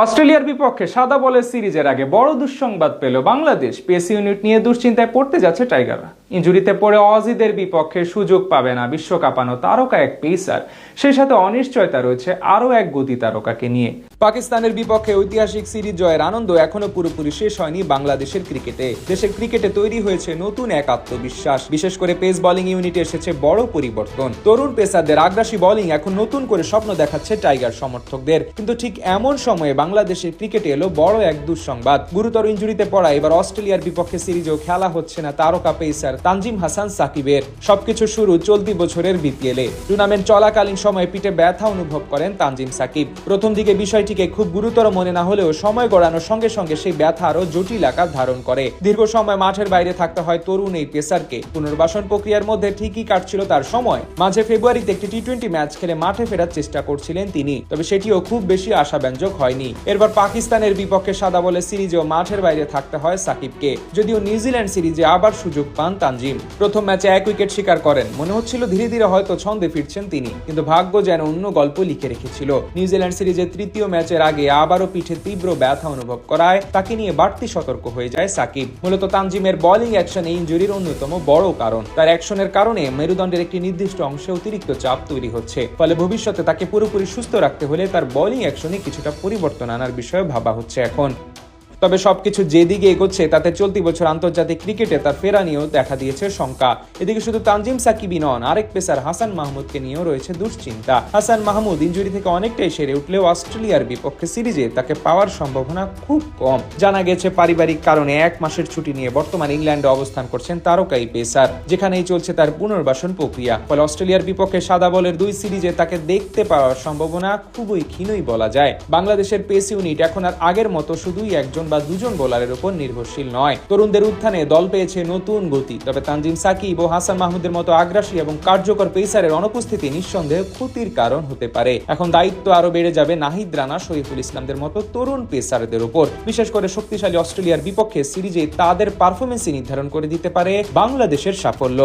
অস্ট্রেলিয়ার বিপক্ষে সাদা বলের সিরিজের আগে বড় দুঃসংবাদ পেল বাংলাদেশ। পেস ইউনিট নিয়ে দুশ্চিন্তায় পড়তে যাচ্ছে টাইগাররা। ইনজুরিতে পড়ে অজিদের বিপক্ষে সুযোগ পাবে না বিশ্বকাপানো তারকা এক পেসার। সেই সাথে অনিশ্চয়তা রয়েছে আরও এক গতি তারকাকে নিয়ে। পাকিস্তানের বিপক্ষে ঐতিহাসিক সিরিজ জয়ের আনন্দ এখনো পুরোপুরি শেষ হয়নি বাংলাদেশের ক্রিকেটে। দেশের ক্রিকেটে তৈরি হয়েছে নতুন এক আত্মবিশ্বাস। বিশেষ করে পেস বোলিং ইউনিটে এসেছে বড় পরিবর্তন। তরুণ পেসারদের আগ্রাসী বোলিং এখন নতুন করে স্বপ্ন দেখাচ্ছে টাইগার সমর্থকদের। কিন্তু ঠিক এমন সময়ে বাংলাদেশের ক্রিকেটে এলো বড় এক দুঃসংবাদ। গুরুতর ইনজুরিতে পড়া এবার অস্ট্রেলিয়ার বিপক্ষে সিরিজেও খেলা হচ্ছে না তারকা পেসার তানজিম হাসান সাকিবের। সবকিছু শুরু চলতি বছরের বিপিএলে। টুর্নামেন্ট চলাকালীন সময়ে পিঠে ব্যথা অনুভব করেন তানজিম সাকিব। প্রথম দিকে বিষয়টিকে খুব গুরুতর মনে না হলেও সময় গড়ানোর সঙ্গে সঙ্গে সেই ব্যথা আরো জটিল আকার ধারণ করে। দীর্ঘ সময় মাঠের বাইরে থাকতে হয় তরুণ এই পেসারকে। পুনর্বাসন প্রক্রিয়ার মধ্যে ঠিকই কাটছিল তার সময়। মাঝে ফেব্রুয়ারিতে একটি টি-20 ম্যাচ খেলে মাঠে ফেরার চেষ্টা করছিলেন তিনি, তবে সেটিও খুব বেশি আশাব্যঞ্জক হয়নি। এরপর পাকিস্তানের বিপক্ষে সাদা বলের সিরিজেও মাঠের বাইরে থাকতে হয় সাকিবকে। যদিও নিউজিল্যান্ড সিরিজে আবার সুযোগ পান তানজিম। প্রথম ম্যাচে 1 উইকেট শিকার করেন। মনে হচ্ছিল ধীরে ধীরে হয়তো ছন্দে ফিরছেন তিনি, কিন্তু ভাগ্য যেন অন্য গল্প লিখে রেখেছিল। নিউজিল্যান্ড সিরিজের তৃতীয় ম্যাচের আগে আবারও পিঠে তীব্র ব্যথা অনুভব করায় তাকে নিয়ে বাড়তি সতর্ক হয়ে যায় সাকিব। মূলত তানজিমের বোলিং অ্যাকশন এই ইনজুরির অন্যতম বড় কারণ। তার অ্যাকশনের কারণে মেরুদণ্ডের একটি নির্দিষ্ট অংশে অতিরিক্ত চাপ তৈরি হচ্ছে। ফলে ভবিষ্যতে তাকে পুরোপুরি সুস্থ রাখতে হলে তার বোলিং অ্যাকশনে কিছুটা পরিবর্তন আনার বিষয়ে ভাবা হচ্ছে এখন। তবে সবকিছু যেদিকে এগোচ্ছে তাতে চলতি বছর আন্তর্জাতিক ক্রিকেটে তার ফেরা নিয়েও দেখা দিয়েছে শঙ্কা। এদিকে শুধু তানজিম সাকিবই নন, আরেক পেসার হাসান মাহমুদকে নিয়েও রয়েছে দুশ্চিন্তা। হাসান মাহমুদ ইনজুরি থেকে অনেকটাই সেরে উঠলেও অস্ট্রেলিয়ার বিপক্ষে সিরিজে তাকে পাওয়ার সম্ভাবনা খুব কম। জানা গেছে পারিবারিক কারণে 1 মাসের ছুটি নিয়ে বর্তমান ইংল্যান্ডে অবস্থান করছেন তারকাই পেসার, যেখানেই চলছে তার পুনর্বাসন প্রক্রিয়া। ফলে অস্ট্রেলিয়ার বিপক্ষে সাদা বলের 2 সিরিজে তাকে দেখতে পাওয়ার সম্ভাবনা খুবই ক্ষীণই বলা যায়। বাংলাদেশের পেস ইউনিট এখন আর আগের মতো শুধুই একজন বা দুজন বোলারের উপর নির্ভরশীল নয়। তরুণদের উত্থানে দল পেয়েছে নতুন গতি। তবে তানজিম সাকিব ও হাসান মাহমুদের মতো আগ্রাসী এবং কার্যকর পেসারের অনুপস্থিতি নিঃসন্দেহে ক্ষতির কারণ হতে পারে। এখন দায়িত্ব আরো বেড়ে যাবে নাহিদ রানা, শরীফুল ইসলামদের মতো তরুণ পেসারদের উপর। বিশেষ করে শক্তিশালী অস্ট্রেলিয়ার বিপক্ষে সিরিজে তাদের পারফরমেন্সই নির্ধারণ করে দিতে পারে বাংলাদেশের সাফল্য।